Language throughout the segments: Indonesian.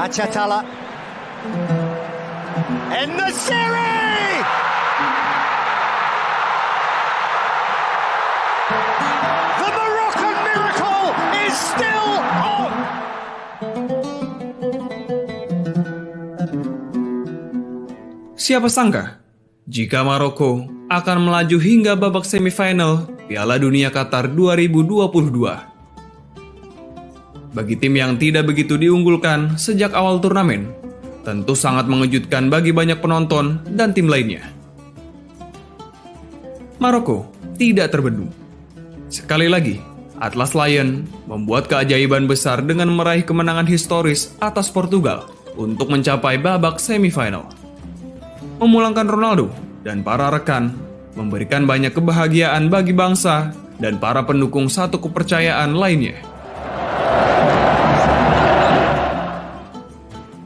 Achatala. In the series! The Moroccan miracle is still on! Siapa sangka jika Maroko akan melaju hingga babak semifinal Piala Dunia Qatar 2022. Bagi tim yang tidak begitu diunggulkan sejak awal turnamen, tentu sangat mengejutkan bagi banyak penonton dan tim lainnya. Maroko tidak terbendung. Sekali lagi, Atlas Lion membuat keajaiban besar dengan meraih kemenangan historis atas Portugal untuk mencapai babak semifinal. Memulangkan Ronaldo dan para rekan memberikan banyak kebahagiaan bagi bangsa dan para pendukung satu kepercayaan lainnya.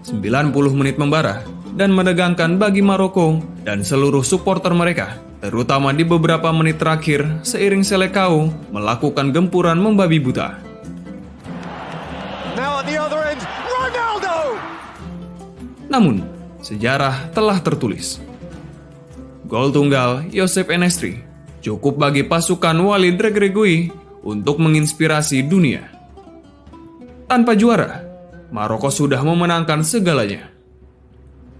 90 menit membara dan menegangkan bagi Maroko dan seluruh supporter mereka, terutama di beberapa menit terakhir seiring Selecao melakukan gempuran membabi buta. Now at the other end, Ronaldo! Namun, sejarah telah tertulis. Gol tunggal Youssef En-Nesyri cukup bagi pasukan Walid Regragui untuk menginspirasi dunia. Tanpa juara, Maroko sudah memenangkan segalanya.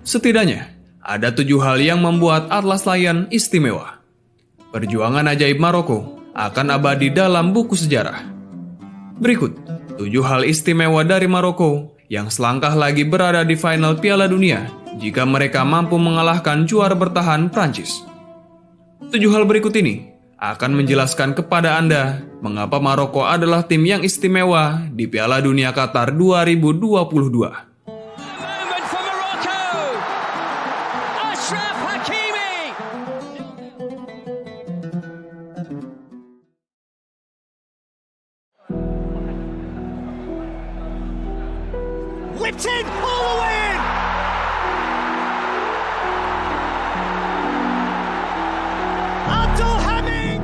Setidaknya, ada 7 hal yang membuat Atlas Lion istimewa. Perjuangan ajaib Maroko akan abadi dalam buku sejarah. Berikut 7 hal istimewa dari Maroko yang selangkah lagi berada di final Piala Dunia jika mereka mampu mengalahkan juara bertahan Prancis. 7 hal berikut ini akan menjelaskan kepada Anda mengapa Maroko adalah tim yang istimewa di Piala Dunia Qatar 2022. Whipped in, all the way in! Abdul Hamid!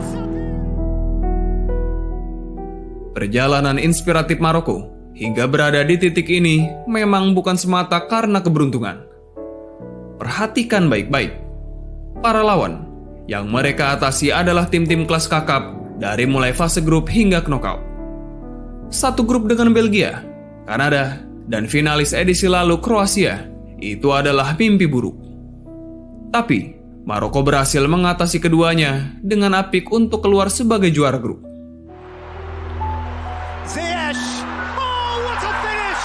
Perjalanan inspiratif Maroko hingga berada di titik ini memang bukan semata karena keberuntungan. Perhatikan baik-baik. Para lawan yang mereka atasi adalah tim-tim kelas kakap dari mulai fase grup hingga knockout. Satu grup dengan Belgia, Kanada, dan finalis edisi lalu Kroasia, itu adalah mimpi buruk. Tapi, Maroko berhasil mengatasi keduanya dengan apik untuk keluar sebagai juara grup. Ziyech! Oh, what a finish!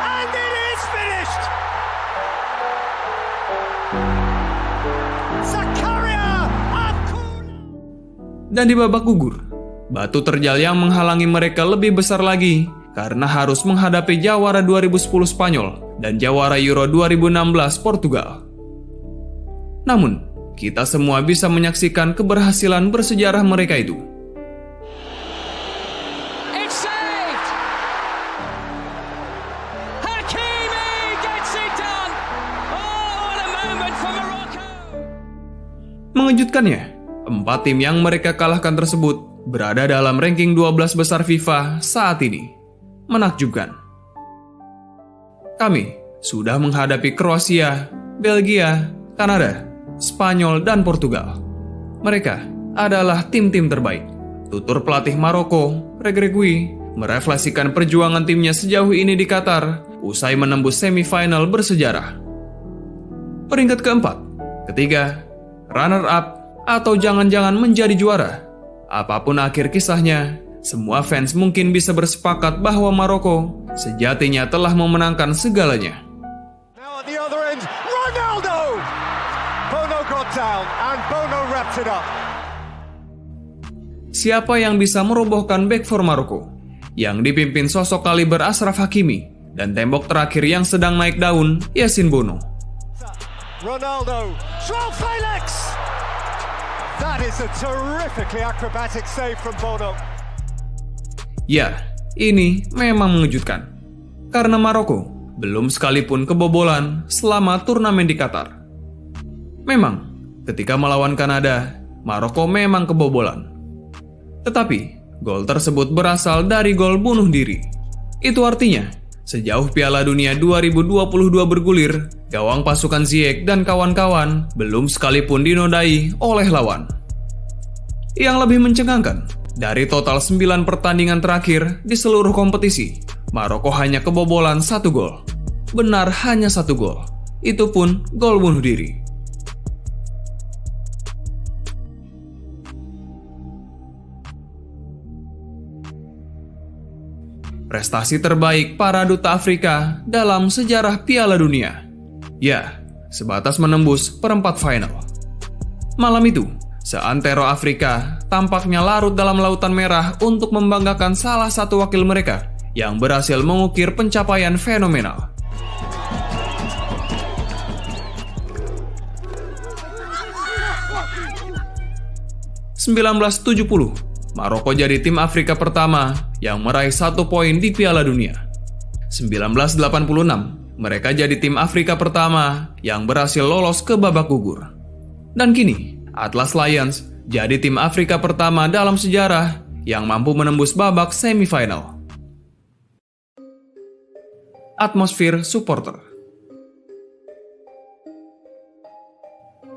And it is finished! Zakaria Abkul! Dan di babak gugur, batu terjal yang menghalangi mereka lebih besar lagi karena harus menghadapi jawara 2010 Spanyol dan jawara Euro 2016 Portugal. Namun, kita semua bisa menyaksikan keberhasilan bersejarah mereka itu. It's saved! Hakimi gets it done! Oh, what a moment for Morocco! Mengejutkannya, 4 tim yang mereka kalahkan tersebut berada dalam ranking 12 besar FIFA saat ini. Menakjubkan. Kami sudah menghadapi Kroasia, Belgia, Kanada, Spanyol, dan Portugal. Mereka adalah tim-tim terbaik. Tutur pelatih Maroko, Regragui, merefleksikan perjuangan timnya sejauh ini di Qatar usai menembus semifinal bersejarah. Peringkat keempat, ketiga, runner-up, atau jangan-jangan menjadi juara. Apapun akhir kisahnya, semua fans mungkin bisa bersepakat bahwa Maroko sejatinya telah memenangkan segalanya. Now at the other end, Ronaldo! Bono got down and Bono wrapped it up. Siapa yang bisa merobohkan back four Maroko yang dipimpin sosok kaliber Achraf Hakimi dan tembok terakhir yang sedang naik daun, Yassine Bono? Ronaldo, João Felix! That is a terrifically acrobatic save from Bono. Ya, ini memang mengejutkan. Karena Maroko belum sekalipun kebobolan selama turnamen di Qatar. Memang, ketika melawan Kanada, Maroko memang kebobolan. Tetapi, gol tersebut berasal dari gol bunuh diri. Itu artinya, sejauh Piala Dunia 2022 bergulir, gawang pasukan Ziyech dan kawan-kawan belum sekalipun dinodai oleh lawan. Yang lebih mencengangkan, dari total 9 pertandingan terakhir di seluruh kompetisi, Maroko hanya kebobolan 1 gol. Benar, hanya 1 gol. Itu pun gol bunuh diri. Prestasi terbaik para duta Afrika dalam sejarah Piala Dunia. Ya, sebatas menembus perempat final. Malam itu, seantero Afrika tampaknya larut dalam lautan merah untuk membanggakan salah satu wakil mereka yang berhasil mengukir pencapaian fenomenal. (1970) Maroko jadi tim Afrika pertama yang meraih 1 poin di Piala Dunia. 1986, mereka jadi tim Afrika pertama yang berhasil lolos ke babak gugur. Dan kini, Atlas Lions jadi tim Afrika pertama dalam sejarah yang mampu menembus babak semifinal. Atmosfer supporter.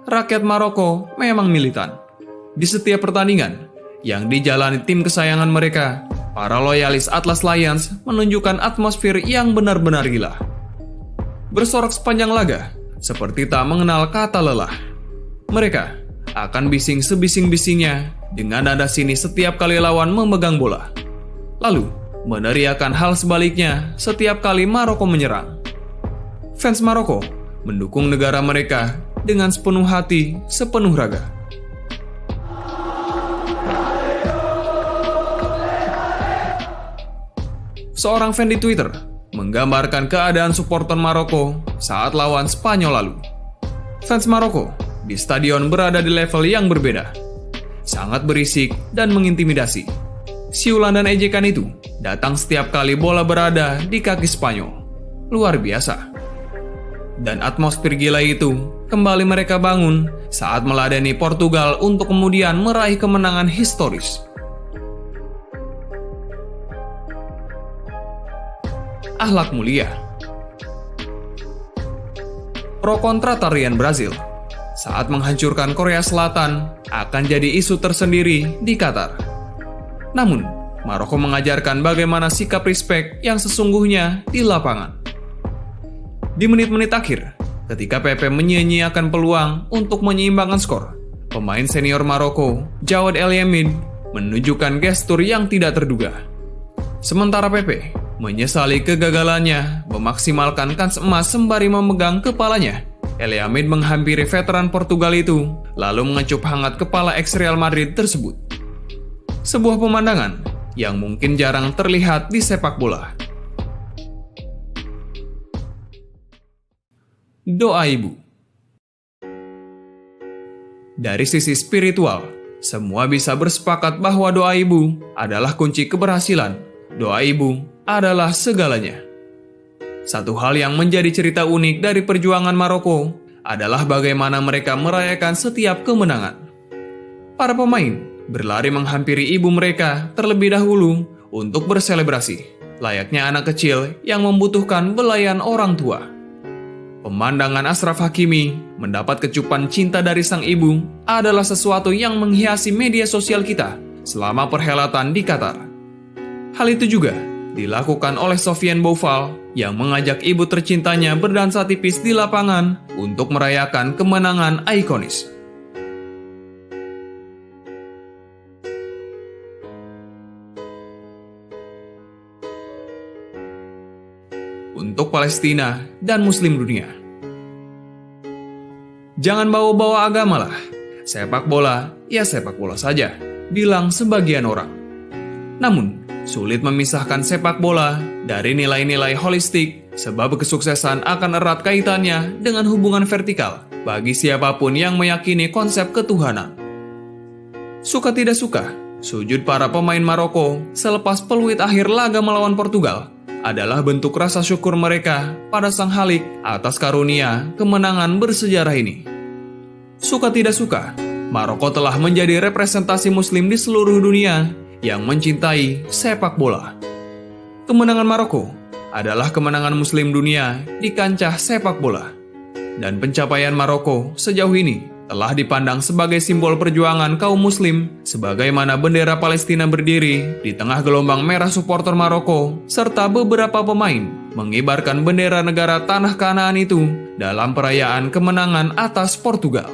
Rakyat Maroko memang militan. Di setiap pertandingan yang dijalani tim kesayangan mereka, para loyalis Atlas Lions menunjukkan atmosfer yang benar-benar gila. Bersorak sepanjang laga, seperti tak mengenal kata lelah. Mereka akan bising sebising-bisingnya dengan nada sini setiap kali lawan memegang bola. Lalu, meneriakan hal sebaliknya setiap kali Maroko menyerang. Fans Maroko mendukung negara mereka dengan sepenuh hati, sepenuh raga. Seorang fan di Twitter menggambarkan keadaan supporter Maroko saat lawan Spanyol lalu. Fans Maroko di stadion berada di level yang berbeda, sangat berisik dan mengintimidasi. Siulan dan ejekan itu datang setiap kali bola berada di kaki Spanyol. Luar biasa. Dan atmosfer gila itu kembali mereka bangun saat meladeni Portugal untuk kemudian meraih kemenangan historis. Akhlak mulia. Pro kontra tarian Brazil saat menghancurkan Korea Selatan akan jadi isu tersendiri di Qatar. Namun, Maroko mengajarkan bagaimana sikap respek yang sesungguhnya di lapangan. Di menit-menit akhir, ketika Pepe menyia-nyiakan peluang untuk menyeimbangkan skor, pemain senior Maroko, Jawad El Yamid, menunjukkan gestur yang tidak terduga. Sementara Pepe menyesali kegagalannya memaksimalkan kans emas sembari memegang kepalanya, El Yamid menghampiri veteran Portugal itu, lalu mengecup hangat kepala ex-Real Madrid tersebut. Sebuah pemandangan yang mungkin jarang terlihat di sepak bola. Doa ibu. Dari sisi spiritual, semua bisa bersepakat bahwa doa ibu adalah kunci keberhasilan. Doa ibu adalah segalanya. Satu hal yang menjadi cerita unik dari perjuangan Maroko adalah bagaimana mereka merayakan setiap kemenangan. Para pemain berlari menghampiri ibu mereka terlebih dahulu untuk berselebrasi, layaknya anak kecil yang membutuhkan belayan orang tua. Pemandangan Achraf Hakimi mendapat kecupan cinta dari sang ibu adalah sesuatu yang menghiasi media sosial kita selama perhelatan di Qatar. Hal itu juga dilakukan oleh Sofiane Boufal yang mengajak ibu tercintanya berdansa tipis di lapangan untuk merayakan kemenangan ikonis. Untuk Palestina dan Muslim dunia. Jangan bawa-bawa agama lah. Sepak bola, ya sepak bola saja, bilang sebagian orang. Namun, sulit memisahkan sepak bola dari nilai-nilai holistik sebab kesuksesan akan erat kaitannya dengan hubungan vertikal bagi siapapun yang meyakini konsep ketuhanan. Suka tidak suka, sujud para pemain Maroko selepas peluit akhir laga melawan Portugal adalah bentuk rasa syukur mereka pada Sang Khalik atas karunia kemenangan bersejarah ini. Suka tidak suka, Maroko telah menjadi representasi Muslim di seluruh dunia yang mencintai sepak bola. Kemenangan Maroko adalah kemenangan Muslim dunia di kancah sepak bola. Dan pencapaian Maroko sejauh ini telah dipandang sebagai simbol perjuangan kaum Muslim, sebagaimana bendera Palestina berdiri di tengah gelombang merah supporter Maroko, serta beberapa pemain mengibarkan bendera negara tanah Kanaan itu dalam perayaan kemenangan atas Portugal.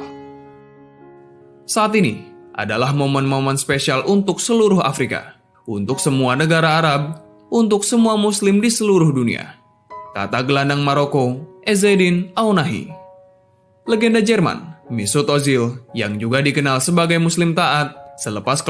Saat ini adalah momen-momen spesial untuk seluruh Afrika, untuk semua negara Arab, untuk semua Muslim di seluruh dunia. Kata gelandang Maroko, Ezzedine Ounahi. Legenda Jerman, Mesut Ozil, yang juga dikenal sebagai Muslim taat, selepas